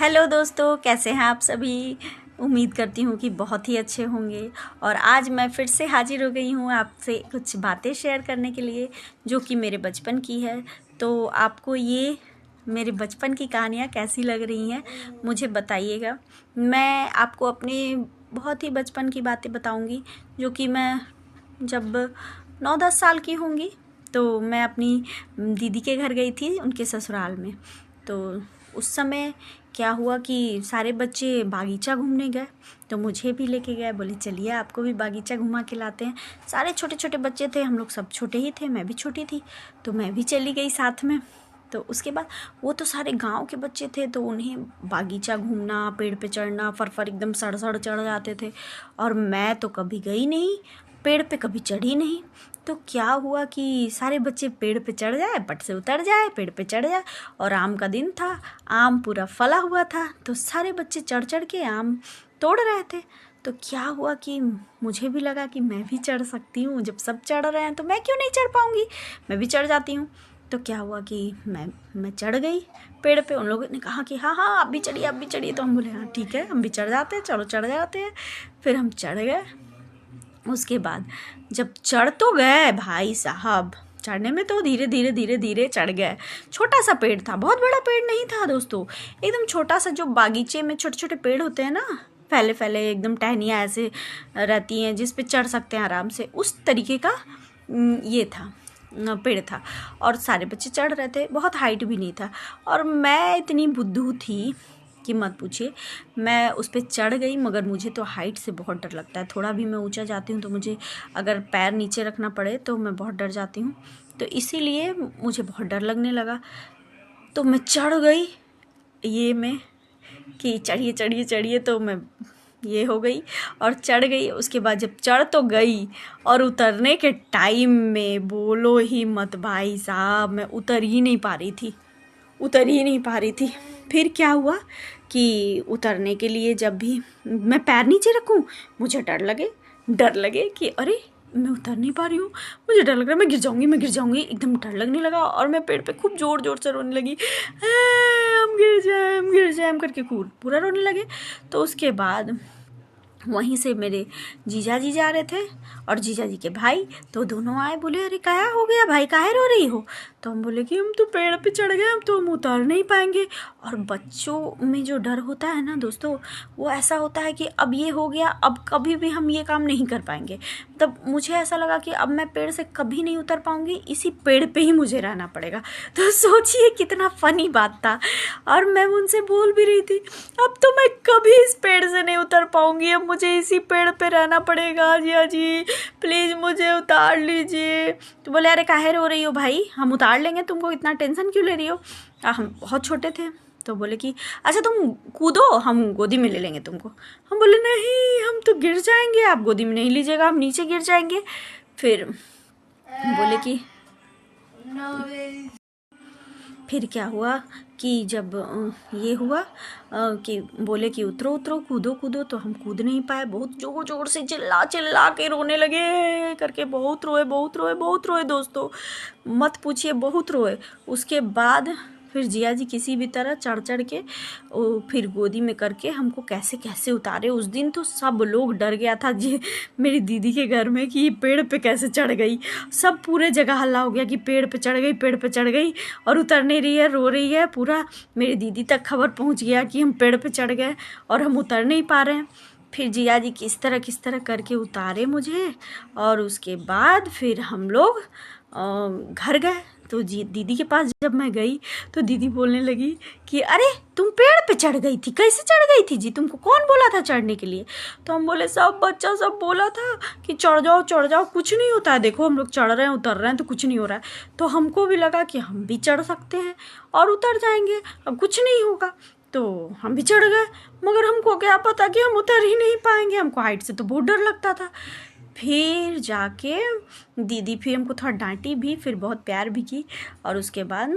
Hello दोस्तों, कैसे हैं आप सभी। उम्मीद करती हूँ कि बहुत ही अच्छे होंगे। और आज मैं फिर से हाजिर हो गई हूँ आपसे कुछ बातें शेयर करने के लिए जो कि मेरे बचपन की है। तो आपको ये मेरे बचपन की कहानियाँ कैसी लग रही हैं मुझे बताइएगा। मैं आपको अपनी बहुत ही बचपन की बातें बताऊँगी जो कि मैं जब 9-10 साल की होंगी तो मैं अपनी दीदी के घर गई थी, उनके ससुराल में। तो उस समय क्या हुआ कि सारे बच्चे बागीचा घूमने गए, तो मुझे भी लेके गए। बोले चलिए आपको भी बागीचा घुमा के लाते हैं। सारे छोटे छोटे बच्चे थे, हम लोग सब छोटे ही थे, मैं भी छोटी थी, तो मैं भी चली गई साथ में। तो उसके बाद वो तो सारे गांव के बच्चे थे, तो उन्हें बागीचा घूमना, पेड़ पे चढ़ना, फर एकदम सड़ सड़ चढ़ जाते थे। और मैं तो कभी गई नहीं, पेड़ पे कभी चढ़ी नहीं। तो क्या हुआ कि सारे बच्चे पेड़ पे चढ़ जाए, पट से उतर जाए, पेड़ पे चढ़ जाए। और आम का दिन था, आम पूरा फला हुआ था, तो सारे बच्चे चढ़ चढ़ के आम तोड़ रहे थे। तो क्या हुआ कि मुझे भी लगा कि मैं भी चढ़ सकती हूँ, जब सब चढ़ रहे हैं तो मैं क्यों नहीं चढ़ पाऊँगी, मैं भी चढ़ जाती हूँ। तो क्या हुआ कि मैं चढ़ गई पेड़ पे। उन लोगों ने कहा कि हाँ हाँ आप भी चढ़िए, आप भी चढ़िए। तो हम बोले हाँ ठीक है, हम भी चढ़ जाते हैं, चलो चढ़ जाते हैं। फिर हम चढ़ गए। उसके बाद जब चढ़ तो गए भाई साहब, चढ़ने में तो धीरे धीरे धीरे धीरे चढ़ गए। छोटा सा पेड़ था, बहुत बड़ा पेड़ नहीं था दोस्तों, एकदम छोटा सा। जो बागीचे में छोटे छोटे पेड़ होते हैं ना, फैले फैले एकदम टहनियाँ ऐसे रहती हैं जिस पे चढ़ सकते हैं आराम से, उस तरीके का ये था, पेड़ था। और सारे बच्चे चढ़ रहे थे, बहुत हाइट भी नहीं था। और मैं इतनी बुद्धू थी कि मत पूछिए। मैं उस पर चढ़ गई, मगर मुझे तो हाइट से बहुत डर लगता है। थोड़ा भी मैं ऊंचा जाती हूँ तो मुझे अगर पैर नीचे रखना पड़े तो मैं बहुत डर जाती हूँ। तो इसीलिए मुझे बहुत डर लगने लगा। तो मैं चढ़ गई, ये मैं कि चढ़िए चढ़िए चढ़िए, तो मैं ये हो गई और चढ़ गई। उसके बाद जब चढ़ तो गई और उतरने के टाइम में बोलो ही मत भाई साहब, मैं उतर ही नहीं पा रही थी। फिर क्या हुआ कि उतरने के लिए जब भी मैं पैर नीचे रखूं, मुझे डर लगे कि अरे मैं उतर नहीं पा रही हूँ, मुझे डर लग रहा है, मैं गिर जाऊंगी। एकदम डर लगने लगा और मैं पेड़ पे खूब जोर जोर से रोने लगी। हम गिर जाए हम करके खूब पूरा रोने लगे। तो उसके बाद वहीं से मेरे जीजा जी जा रहे थे और जीजा जी के भाई, तो दोनों आए, बोले अरे क्या हो गया भाई, काहे रो रही हो। तो हम बोले कि हम तो पेड़ पे चढ़ गए, हम उतर नहीं पाएंगे। और बच्चों में जो डर होता है ना दोस्तों, वो ऐसा होता है कि अब ये हो गया, अब कभी भी हम ये काम नहीं कर पाएंगे। तब मुझे ऐसा लगा कि अब मैं पेड़ से कभी नहीं उतर पाऊंगी, इसी पेड़ पे ही मुझे रहना पड़ेगा। तो सोचिए कितना फनी बात था। और मैं उनसे बोल भी रही थी अब तो मैं कभी इस पेड़ से नहीं उतर पाऊंगी, अब मुझे इसी पेड़ पे रहना पड़ेगा। जिया जी प्लीज़ मुझे उतार लीजिए। तो बोले अरे काहे रो रही हो भाई, हम उतार लेंगे तुमको, इतना टेंशन क्यों ले रही हो। हम बहुत छोटे थे। तो बोले कि अच्छा तुम कूदो, हम गोदी में ले लेंगे तुमको। हम बोले नहीं, हम तो गिर जाएंगे, आप गोदी में नहीं लीजिएगा, हम नीचे गिर जाएंगे। फिर बोले कि फिर क्या हुआ कि जब ये हुआ कि बोले कि उतरो उतरो, कूदो कूदो, तो हम कूद नहीं पाए। बहुत जोर जोर से चिल्ला चिल्ला के रोने लगे करके, बहुत रोए दोस्तों, मत पूछिए, बहुत रोए। उसके बाद फिर जिया जी किसी भी तरह चढ़ चढ़ के फिर गोदी में करके हमको कैसे कैसे उतारे। उस दिन तो सब लोग डर गया था जी मेरी दीदी के घर में कि ये पेड़ पे कैसे चढ़ गई। सब पूरे जगह हल्ला हो गया कि पेड़ पे चढ़ गई और उतर नहीं रही है, रो रही है। पूरा मेरी दीदी तक खबर पहुंच गया कि हम पेड़ पे चढ़ गए और हम उतर नहीं पा रहे हैं। फिर जिया जी किस तरह करके उतारे मुझे। और उसके बाद फिर हम लोग घर गए। तो दीदी के पास जब मैं गई तो दीदी बोलने लगी कि अरे तुम पेड़ पे चढ़ गई थी, कैसे चढ़ गई थी जी, तुमको कौन बोला था चढ़ने के लिए। तो हम बोले सब बच्चा सब बोला था कि चढ़ जाओ, कुछ नहीं होता है, देखो हम लोग चढ़ रहे हैं उतर रहे हैं तो कुछ नहीं हो रहा है। तो हमको भी लगा कि हम भी चढ़ सकते हैं और उतर जाएंगे, अब कुछ नहीं होगा। तो हम भी चढ़ गए, मगर हमको क्या पता कि हम उतर ही नहीं पाएंगे, हमको हाइट से तो बहुत डर लगता था। फिर जाके दीदी फिर हमको थोड़ा डांटी भी, फिर बहुत प्यार भी की। और उसके बाद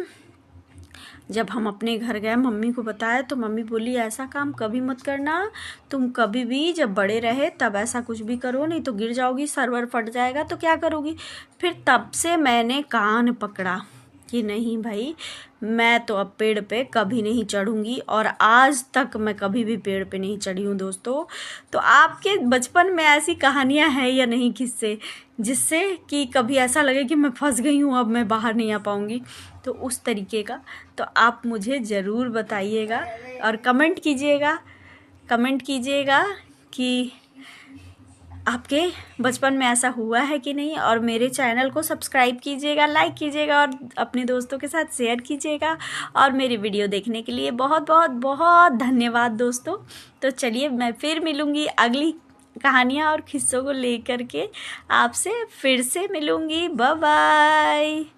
जब हम अपने घर गए, मम्मी को बताया तो मम्मी बोली ऐसा काम कभी मत करना, तुम कभी भी जब बड़े रहे तब ऐसा कुछ भी करो, नहीं तो गिर जाओगी, सर वर फट जाएगा तो क्या करोगी। फिर तब से मैंने कान पकड़ा कि नहीं भाई, मैं तो अब पेड़ पे कभी नहीं चढ़ूँगी, और आज तक मैं कभी भी पेड़ पे नहीं चढ़ी हूँ दोस्तों। तो आपके बचपन में ऐसी कहानियाँ हैं या नहीं, किस्से, जिससे कि कभी ऐसा लगे कि मैं फंस गई हूँ, अब मैं बाहर नहीं आ पाऊँगी, तो उस तरीके का तो आप मुझे ज़रूर बताइएगा और कमेंट कीजिएगा कि आपके बचपन में ऐसा हुआ है कि नहीं। और मेरे चैनल को सब्सक्राइब कीजिएगा, लाइक कीजिएगा और अपने दोस्तों के साथ शेयर कीजिएगा। और मेरी वीडियो देखने के लिए बहुत बहुत बहुत धन्यवाद दोस्तों। तो चलिए, मैं फिर मिलूँगी अगली कहानियाँ और किस्सों को लेकर के, आपसे फिर से मिलूँगी। Bye bye.